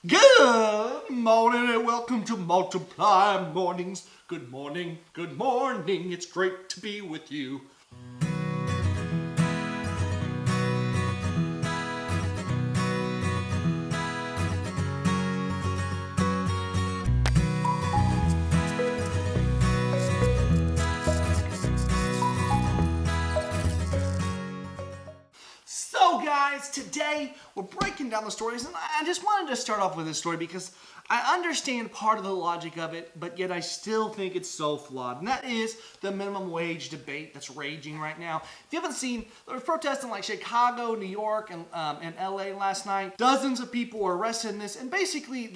Good morning and welcome to Multiply Mornings. Good morning, it's great to be with you. So guys, today we're breaking down the stories, and I just wanted to start off with this story because I understand part of the logic of it, but yet I still think it's so flawed. And that is the minimum wage debate that's raging right now. If you haven't seen, there was protests in like Chicago, New York, and LA last night. Dozens of people were arrested in this, and basically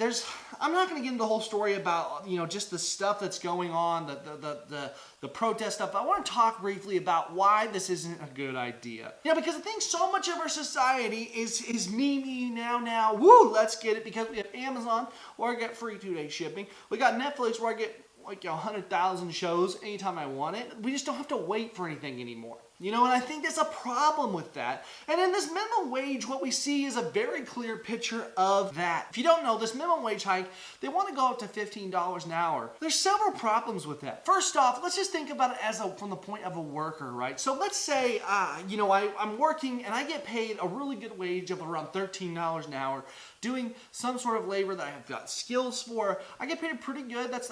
I'm not going to get into the whole story about, just the stuff that's going on, the protest stuff. I want to talk briefly about why this isn't a good idea. Because I think so much of our society is me now, woo, let's get it, because we have Amazon where I get free 2-day shipping. We got Netflix where I get like 100,000 shows anytime I want it. We just don't have to wait for anything anymore. And I think there's a problem with that. And in this minimum wage, what we see is a very clear picture of that. If you don't know, this minimum wage hike, they want to go up to $15 an hour. There's several problems with that. First off, let's just think about it from the point of a worker, right? So let's say, I'm working and I get paid a really good wage of around $13 an hour, doing some sort of labor that I have got skills for. I get paid pretty good. That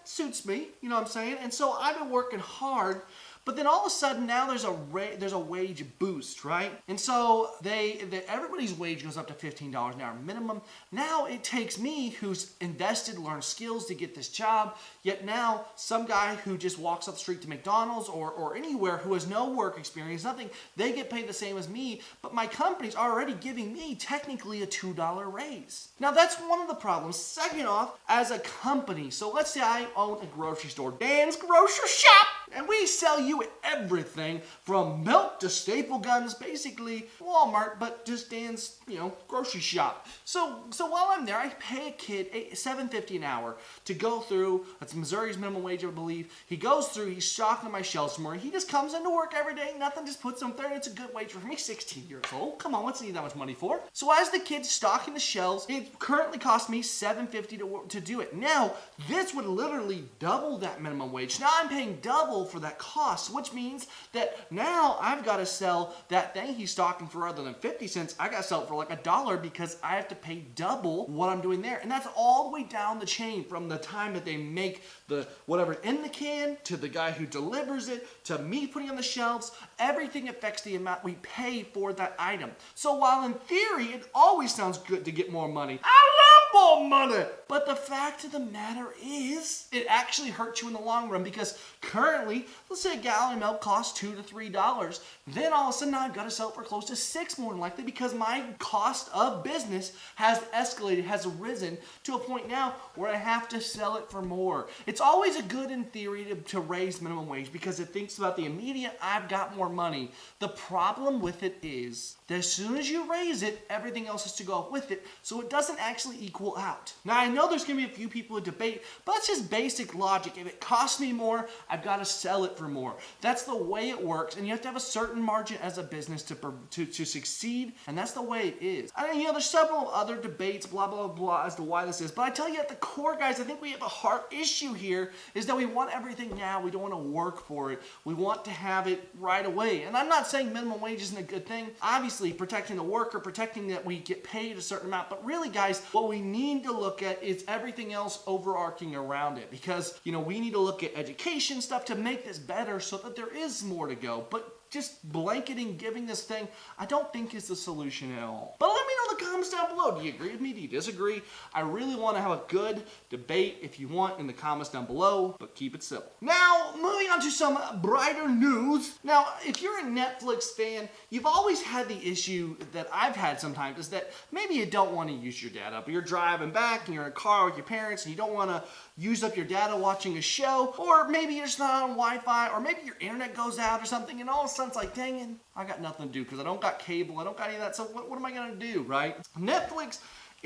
suits me. You know what I'm saying? And so I've been working hard. But then all of a sudden now there's a wage boost, right? And so everybody's wage goes up to $15 an hour minimum. Now it takes me, who's invested, learned skills to get this job, yet now some guy who just walks up the street to McDonald's or anywhere who has no work experience, nothing, they get paid the same as me, but my company's already giving me technically a $2 raise. Now that's one of the problems. Second off, as a company, so let's say I own a grocery store, Dan's Grocery Shop, and we sell you everything from milk to staple guns, basically Walmart, but just Dan's, grocery shop. So while I'm there, I pay a kid $7.50 an hour to go through. That's Missouri's minimum wage, I believe. He goes through, he's stocking my shelves more. He just comes into work every day, nothing, just puts him there. It's a good wage for me, 16 years old. Come on, what's he need that much money for? So as the kid's stocking the shelves, it currently costs me $7.50 to do it. Now, this would literally double that minimum wage. Now I'm paying double for that cost, which means that now I've got to sell that thing he's stocking for rather than 50 cents. I got to sell it for like $1 because I have to pay double what I'm doing there. And that's all the way down the chain from the time that they make the whatever in the can to the guy who delivers it to me putting on the shelves. Everything affects the amount we pay for that item. So while in theory it always sounds good to get more money, I love more money, but the fact of the matter is it actually hurts you in the long run, because currently, let's say a gallon of milk costs $2 to $3. Then all of a sudden now I've got to sell it for close to $6 more than likely, because my cost of business has escalated, has risen to a point now where I have to sell it for more. It's always a good in theory to raise minimum wage because it thinks about the immediate, I've got more money. The problem with it is that as soon as you raise it, everything else has to go up with it, so it doesn't actually equal out. Now I know there's going to be a few people who debate, but that's just basic logic. If it costs me more, I've got to sell it for more. That's the way it works, and you have to have a certain margin as a business to succeed, and that's the way it is. There's several other debates, blah, blah, blah, as to why this is, but I tell you at the core, guys, I think we have a heart issue here, is that we want everything now. We don't want to work for it. We want to have it right away, and I'm not saying minimum wage isn't a good thing. Obviously, protecting the worker, protecting that we get paid a certain amount, but really, guys, what we need to look at is everything else overarching around it, because, we need to look at education stuff to make this better so that there is more to go. But just blanketing, giving this thing, I don't think is the solution at all. But let me know in the comments down below. Do you agree with me? Do you disagree? I really want to have a good debate if you want in the comments down below, but keep it simple. Now, moving on to some brighter news. Now, if you're a Netflix fan, you've always had the issue that I've had sometimes, is that maybe you don't want to use your data, but you're driving back and you're in a car with your parents and you don't want to use up your data watching a show, or maybe you're just not on Wi-Fi, or maybe your internet goes out or something, and all of a sudden it's like, dang it, I got nothing to do because I don't got cable, I don't got any of that, so what am I going to do, right? Netflix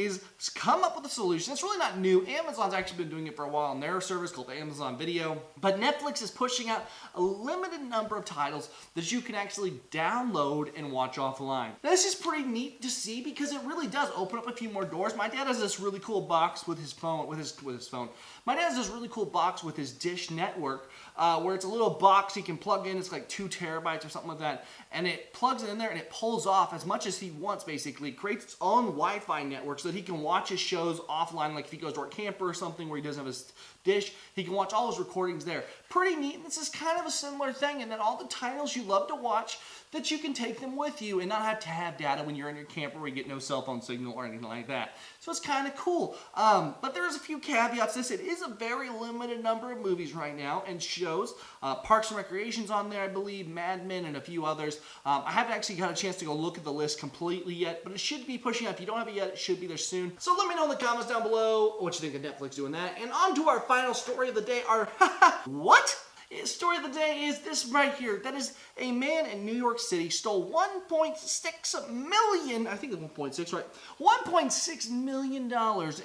is come up with a solution. It's really not new. Amazon's actually been doing it for a while on their service called Amazon Video. But Netflix is pushing out a limited number of titles that you can actually download and watch offline. Now, this is pretty neat to see because it really does open up a few more doors. My dad has this really cool box with his phone. My dad has this really cool box with his Dish Network, where it's a little box he can plug in. It's like 2 terabytes or something like that, and it plugs it in there and it pulls off as much as he wants. Basically, it creates its own Wi-Fi network so that he can watch his shows offline. Like if he goes to a camper or something where he doesn't have his dish, he can watch all his recordings there. Pretty neat. This is kind of a similar thing, and then all the titles you love to watch, that you can take them with you and not have to have data when you're in your camper where you get no cell phone signal or anything like that. So it's kind of cool. But there's a few caveats to this. It is a very limited number of movies right now and shows. Parks and Recreation's on there, I believe, Mad Men, and a few others. I haven't actually got a chance to go look at the list completely yet, but it should be pushing out. If you don't have it yet, it should be there soon. So let me know in the comments down below what you think of Netflix doing that. And on to our final story of the day. What? Story of the day is this right here. That is, a man in New York City stole 1.6 million, I think it's 1.6, right? $1.6 million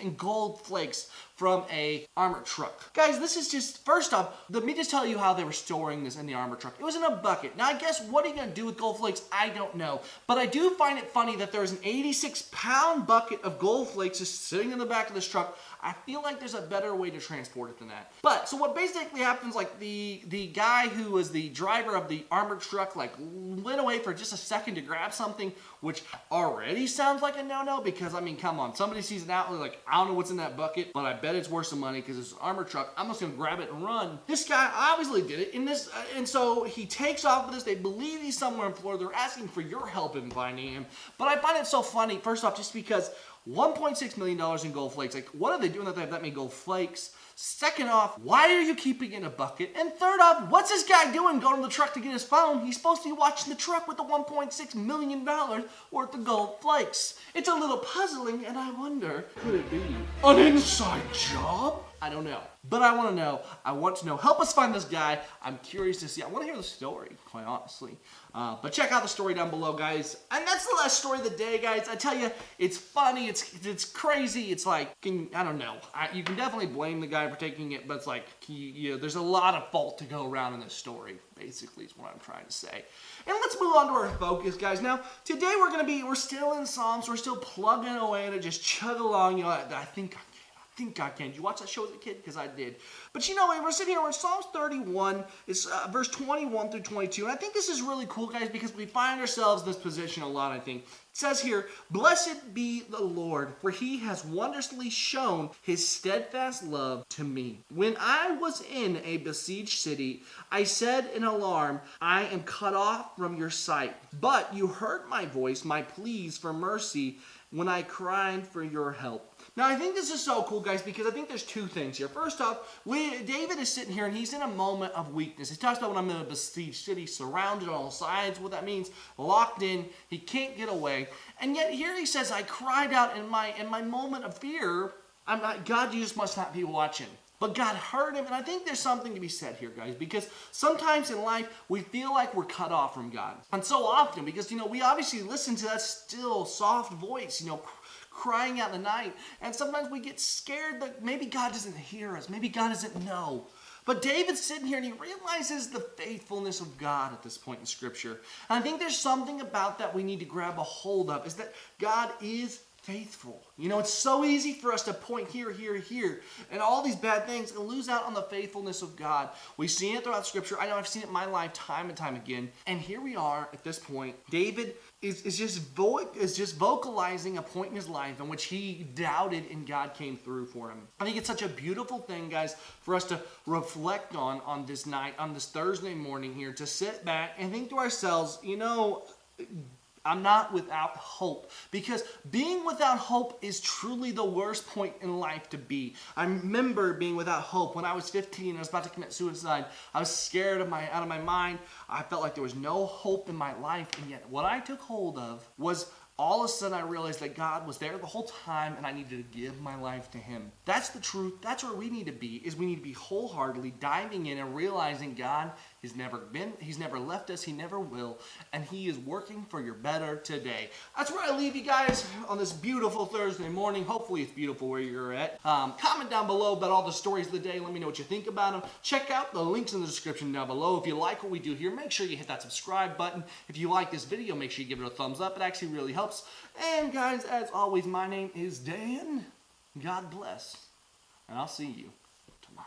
in gold flakes from a armored truck. Guys, this is just, first off, let me just tell you how they were storing this in the armored truck. It was in a bucket. Now, I guess, what are you going to do with gold flakes? I don't know. But I do find it funny that there is an 86-pound bucket of gold flakes just sitting in the back of this truck. I feel like there's a better way to transport it than that. But, so what basically happens, like, the guy who was the driver of the armored truck, like, went away for just a second to grab something, which already sounds like a no-no, because, I mean, come on. Somebody sees an outlet, like, I don't know what's in that bucket, but I bet it's worth some money because it's an armored truck. I'm just going to grab it and run. This guy obviously did it. And so he takes off with this. They believe he's somewhere in Florida. They're asking for your help in finding him. But I find it so funny, first off, just because $1.6 million in gold flakes. Like, what are they doing that they have that many gold flakes? Second off, why are you keeping it in a bucket? And third off, what's this guy doing going to the truck to get his phone? He's supposed to be watching the truck with the $1.6 million worth of gold flakes. It's a little puzzling, and I wonder, could it be an inside job? I don't know. But I want to know. I want to know. Help us find this guy. I'm curious to see. I want to hear the story, quite honestly. But check out the story down below, guys. And that's the last story of the day, guys. I tell you, it's funny. It's crazy. It's like, I don't know. You can definitely blame the guy for taking it, but it's like, there's a lot of fault to go around in this story, basically, is what I'm trying to say. And let's move on to our focus, guys. Now, today we're still in Psalms. We're still plugging away to just chug along. I think I can. Did you watch that show as a kid? Because I did. But we're sitting here, we're in Psalms 31. It's verse 21 through 22. And I think this is really cool, guys, because we find ourselves in this position a lot, I think. It says here, "Blessed be the Lord, for he has wondrously shown his steadfast love to me. When I was in a besieged city, I said in alarm, I am cut off from your sight. But you heard my voice, my pleas for mercy, when I cried for your help." Now, I think this is so cool, guys, because I think there's two things here. First off, David is sitting here, and he's in a moment of weakness. He talks about when I'm in a besieged city, surrounded on all sides, what that means, locked in, he can't get away. And yet here he says, I cried out in my moment of fear. God, you just must not be watching. But God heard him, and I think there's something to be said here, guys, because sometimes in life, we feel like we're cut off from God. And so often, because, we obviously listen to that still, soft voice, crying out in the night. And sometimes we get scared that maybe God doesn't hear us. Maybe God doesn't know. But David's sitting here and he realizes the faithfulness of God at this point in Scripture. And I think there's something about that we need to grab a hold of, is that God is faithful. It's so easy for us to point here, and all these bad things and lose out on the faithfulness of God. We've seen it throughout Scripture. I know I've seen it in my life time and time again. And here we are at this point. David is just vocalizing a point in his life in which he doubted and God came through for him. I think it's such a beautiful thing, guys, for us to reflect on this night, on this Thursday morning here, to sit back and think to ourselves, I'm not without hope, because being without hope is truly the worst point in life to be. I remember being without hope when I was 15 and I was about to commit suicide. I was scared out of my mind. I felt like there was no hope in my life, and yet what I took hold of was all of a sudden I realized that God was there the whole time and I needed to give my life to him. That's the truth. That's where we need to be, is we need to be wholeheartedly diving in and realizing God He's never left us, he never will, and he is working for your better today. That's where I leave you guys on this beautiful Thursday morning. Hopefully it's beautiful where you're at. Comment down below about all the stories of the day. Let me know what you think about them. Check out the links in the description down below. If you like what we do here, make sure you hit that subscribe button. If you like this video, make sure you give it a thumbs up. It actually really helps. And guys, as always, my name is Dan. God bless. And I'll see you tomorrow.